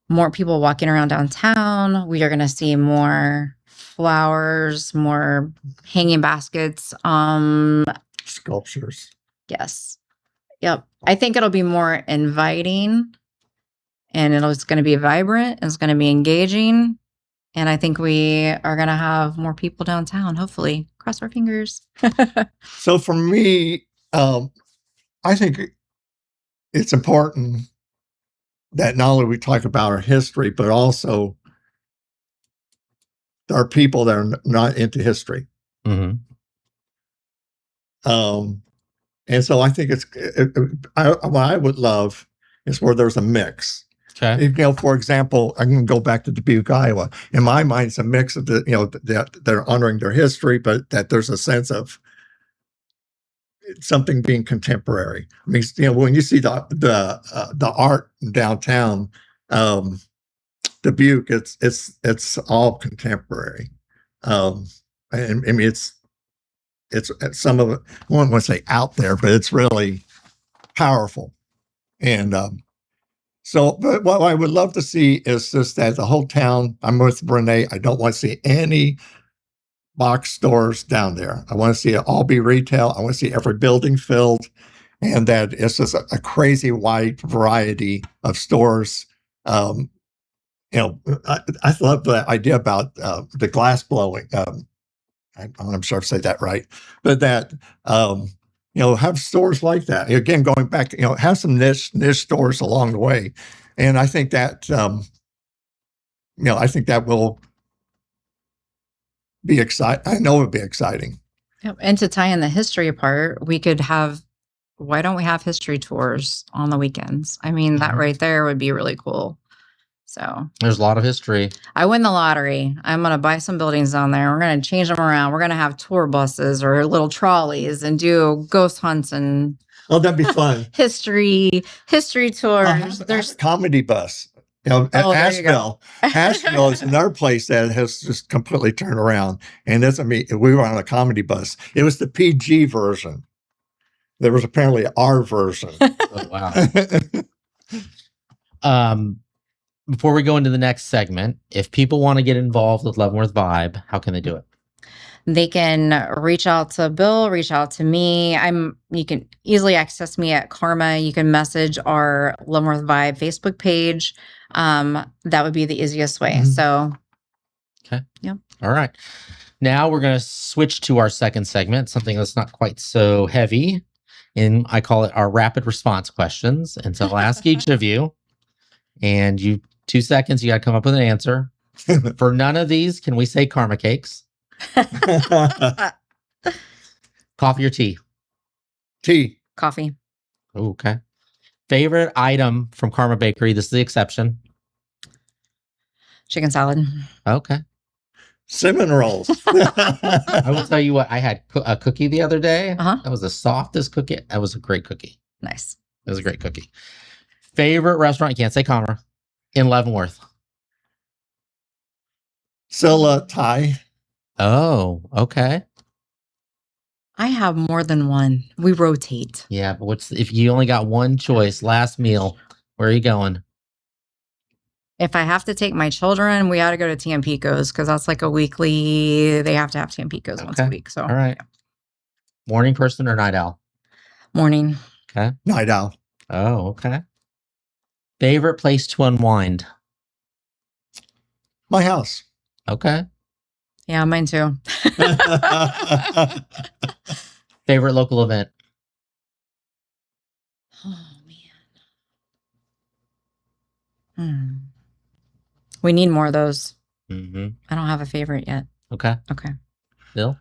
more people walking around downtown. We are going to see more flowers, more hanging baskets. Sculptures. Yes. Yep. I think it'll be more inviting, and it's going to be vibrant. It's going to be engaging. And I think we are going to have more people downtown, hopefully. Cross our fingers. So for me, I think it's important that not only we talk about our history, but also there are people that are not into history. Mm-hmm. And so I think what I would love is where there's a mix. Okay. For example, I can go back to Dubuque, Iowa. In my mind, it's a mix of that they're honoring their history, but that there's a sense of something being contemporary. I mean, when you see the art downtown Dubuque, it's all contemporary. And I mean, it's some of it, I won't want to say out there, but it's really powerful. And but what I would love to see is just that the whole town, I'm with Renee, I don't want to see any box stores down there. I want to see it all be retail. I want to see every building filled, and that it's just a crazy wide variety of stores. I love the idea about the glass blowing. I'm sure I've said that right, but that have stores like that. Again, going back, have some niche stores along the way, and I think that I think that will be exciting. I know it'll be exciting. Yep. And to tie in the history part, we could have. Why don't we have history tours on the weekends? I mean, that right there would be really cool. So there's a lot of history. I win the lottery. I'm going to buy some buildings down there. We're going to change them around. We're going to have tour buses or little trolleys and do ghost hunts and that'd be fun. history tours. There's a comedy bus. At Asheville. Asheville is another place that has just completely turned around. And we were on a comedy bus. It was the PG version. There was apparently our version. Oh, wow. Before we go into the next segment, if people want to get involved with Leavenworth Vibe, how can they do it? They can reach out to Bill, reach out to me. You can easily access me at Karma. You can message our Leavenworth Vibe Facebook page. That would be the easiest way. Mm-hmm. So, okay. Yep. All right. Now we're going to switch to our second segment, something that's not quite so heavy. And I call it our rapid response questions. And so I'll ask each of you, and 2 seconds, you got to come up with an answer. For none of these, can we say karma cakes? Coffee or tea? Tea. Coffee. Ooh, okay. Favorite item from Karma Bakery? This is the exception. Chicken salad. Okay. Cinnamon rolls. I will tell you what, I had a cookie the other day. Uh-huh. That was the softest cookie. That was a great cookie. Nice. It was a great cookie. Favorite restaurant? You can't say Karma. In Leavenworth. Silla Thai. Oh, okay. I have more than one. We rotate. Yeah, but if you only got one choice, last meal, where are you going? If I have to take my children, we got to go to Tampico's because that's like a weekly. They have to have Tampico's once a Okay. week. So, All right. Morning person or night owl? morning. Okay. Night owl. Oh, okay. Favorite place to unwind? My house. Okay. Yeah, mine too. Favorite local event? Oh man. We need more of those. Mm-hmm. I don't have a favorite yet. Okay. Okay. Bill?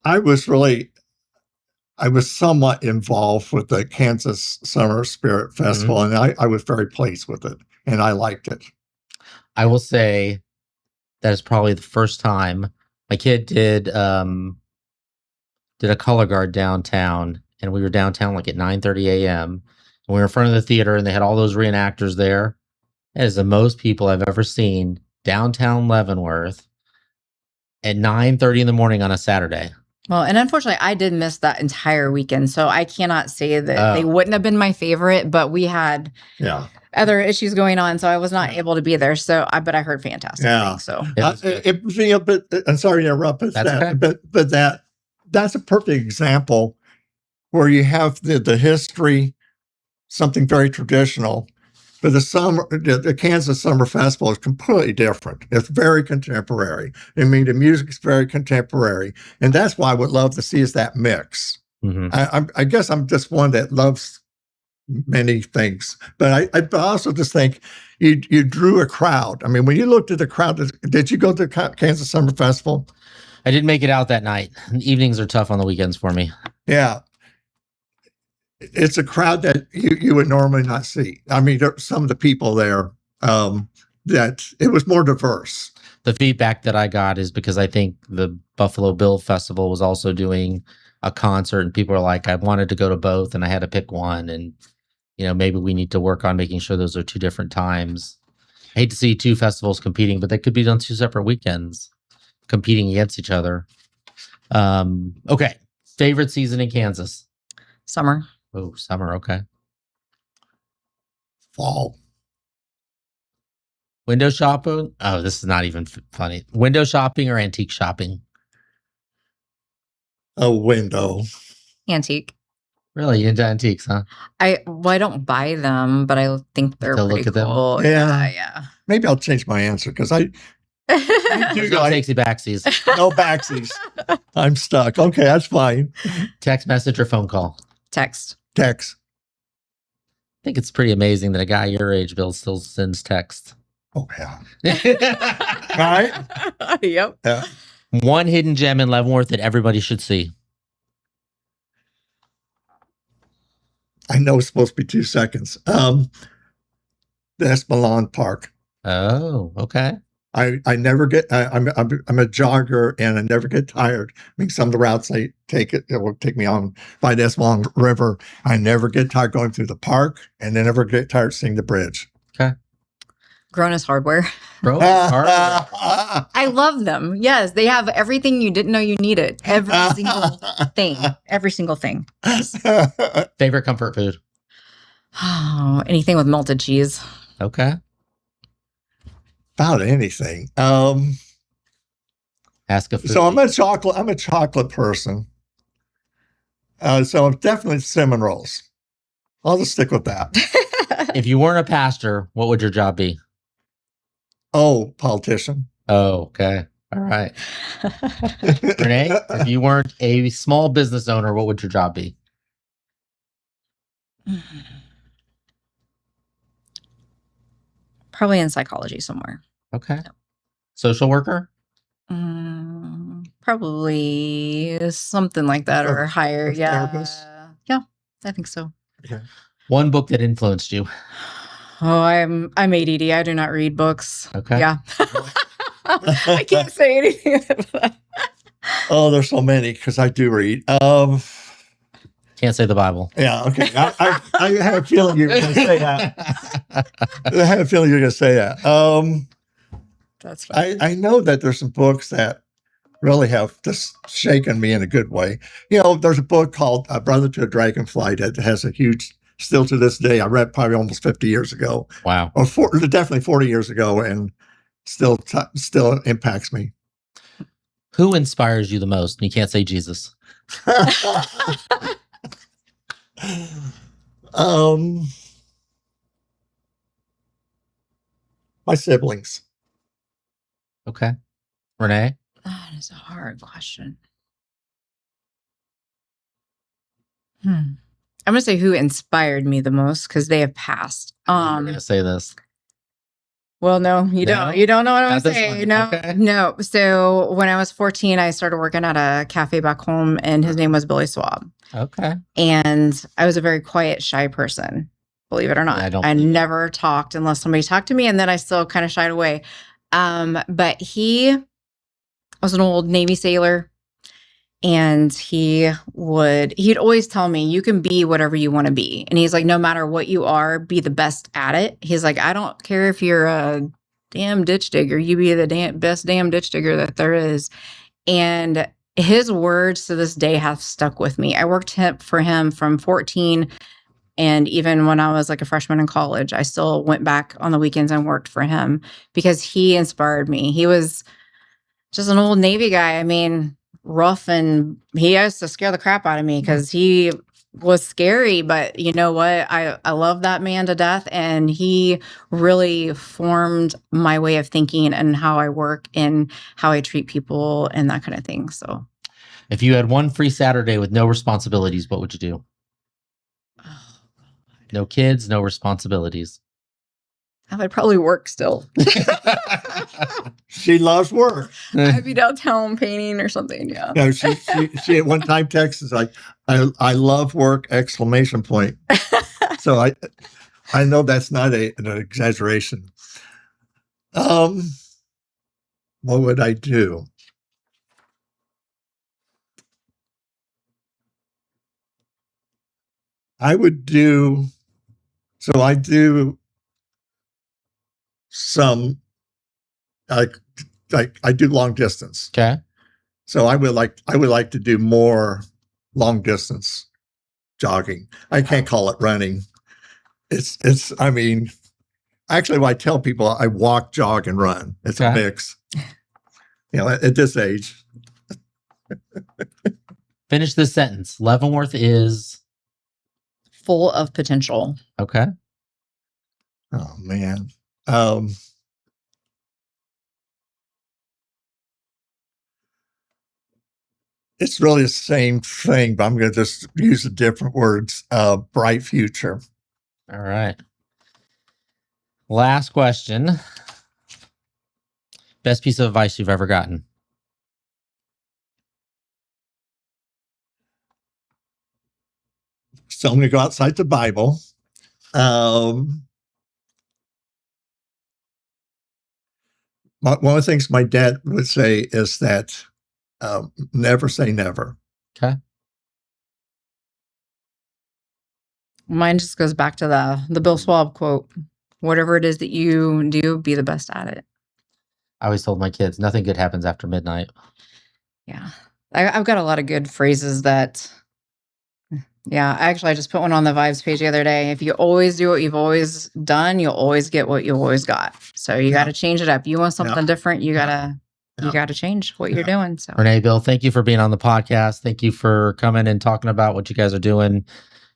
I was somewhat involved with the Kansas Summer Spirit Festival, and I was very pleased with it, and I liked it. I will say that is probably the first time my kid did a color guard downtown, and we were downtown like at 9:30 a.m. And we were in front of the theater, and they had all those reenactors there. That is the most people I've ever seen downtown Leavenworth at 9:30 in the morning on a Saturday. Well, and unfortunately, I did miss that entire weekend, so I cannot say that they wouldn't have been my favorite. But we had other issues going on, so I was not able to be there. So, but I heard fantastic things. So, but I'm sorry to interrupt, but that's a perfect example where you have the history, something very traditional. But the Kansas Summer Festival is completely different. It's very contemporary. I mean, the music's very contemporary, and that's why I would love to see is that mix. Mm-hmm. I guess I'm just one that loves many things, but I also just think you drew a crowd. I mean, when you looked at the crowd, did you go to the Kansas Summer Festival? I didn't make it out that night. Evenings are tough on the weekends for me. Yeah. It's a crowd that you would normally not see. I mean, there some of the people there, that it was more diverse. The feedback that I got is because I think the Buffalo Bill Festival was also doing a concert, and people are like, I wanted to go to both and I had to pick one. And, maybe we need to work on making sure those are two different times. I hate to see two festivals competing, but they could be on two separate weekends competing against each other. Okay. Favorite season in Kansas? summer. Oh, summer. Okay. Fall. Window shopping. Oh, this is not even funny. Window shopping or antique shopping? A window. Antique. Really? You into antiques, huh? I don't buy them, but I think they're pretty look at them? cool. Yeah. Maybe I'll change my answer because I There's no takesy backsies. no backsies. I'm stuck. Okay, that's fine. Text message or phone call? Text. Text. I think it's pretty amazing that a guy your age, Bill, still sends text. Oh yeah. All right. Yep. Yeah. One hidden gem in Leavenworth that everybody should see. I know it's supposed to be 2 seconds. That's Milan Park. Oh, okay. I never get. I'm a jogger, and I never get tired. I mean, some of the routes it will take me on by this long river. I never get tired going through the park, and I never get tired seeing the bridge. Okay. Grown Hardware. Bro, I love them. Yes, they have everything you didn't know you needed. Every single thing. Every single thing. favorite comfort food? Oh, anything with melted cheese. Okay. About anything. Ask a food. So I'm a chocolate person. So I'm definitely cinnamon rolls. I'll just stick with that. If you weren't a pastor, what would your job be? Oh, politician. Oh, okay. All right. Renee, if you weren't a small business owner, what would your job be? Probably in psychology somewhere. Okay. Social worker? Probably something like that or higher. Therapist? Yeah, I think so. Okay. One book that influenced you. Oh, I'm ADD. I do not read books. Okay. Yeah. I can't say anything about that. Oh, there's so many because I do read. Can't say the Bible. Yeah, okay. I have a feeling you're going to say that. I have a feeling you're going to say that. That's fine. I know that there's some books that really have just shaken me in a good way. You know, there's a book called Brother to a Dragonfly that has a huge, still to this day, I read probably almost 50 years ago. Wow. Or definitely 40 years ago, and still impacts me. Who inspires you the most? And you can't say Jesus. My siblings. Okay. Renee? That is a hard question. I'm gonna say who inspired me the most because they have passed. I'm going to say this. Well, no, you No? don't. You don't know what I'm Not this saying. one. No, Okay. no. So when I was 14, I started working at a cafe back home, and his name was Billy Swab. Okay. And I was a very quiet, shy person, believe it or not. Yeah, I don't I believe it. never talked unless somebody talked to me, and then I still kind of shied away. But he was an old Navy sailor, and he'd always tell me, you can be whatever you want to be. And he's like, no matter what you are, be the best at it. He's like, I don't care if you're a damn ditch digger, you be the best damn ditch digger that there is. And his words to this day have stuck with me. I worked for him from 14. And even when I was like a freshman in college, I still went back on the weekends and worked for him because he inspired me. He was just an old Navy guy. I mean, rough, and he used to scare the crap out of me because he was scary. But you know what? I love that man to death, and he really formed my way of thinking and how I work and how I treat people and that kind of thing. So, If you had one free Saturday with no responsibilities, what would you do? No kids, no responsibilities. I would probably work still. She loves work. I'd be downtown painting or something. Yeah. No, she at one time texted like, I love work, exclamation point. So I know that's not an exaggeration. What would I do? I do some, I do long distance. Okay. So I would like to do more long distance jogging. I can't call it running. I mean, actually, when I tell people I walk, jog, and run, it's a mix. You know, at this age. Finish this sentence. Leavenworth is Full of potential. okay. Oh man. It's really the same thing, but I'm going to just use the different words. Bright future. All right. Last question. Best piece of advice you've ever gotten? So I'm going to go outside the Bible. One of the things my dad would say is that never say never. Okay. Mine just goes back to the Bill Swab quote. Whatever it is that you do, be the best at it. I always told my kids, nothing good happens after midnight. Yeah. I've got a lot of good phrases that, yeah, I just put one on the Vibes page the other day. If you always do what you've always done, you'll always get what you always got. So you got to change it up. You want something different, you got to change what you're doing. So Renee, Bill, thank you for being on the podcast. Thank you for coming and talking about what you guys are doing.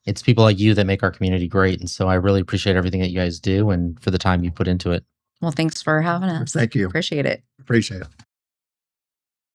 It's people like you that make our community great. And so I really appreciate everything that you guys do and for the time you put into it. Well, thanks for having us. Thank you. Appreciate it. Appreciate it.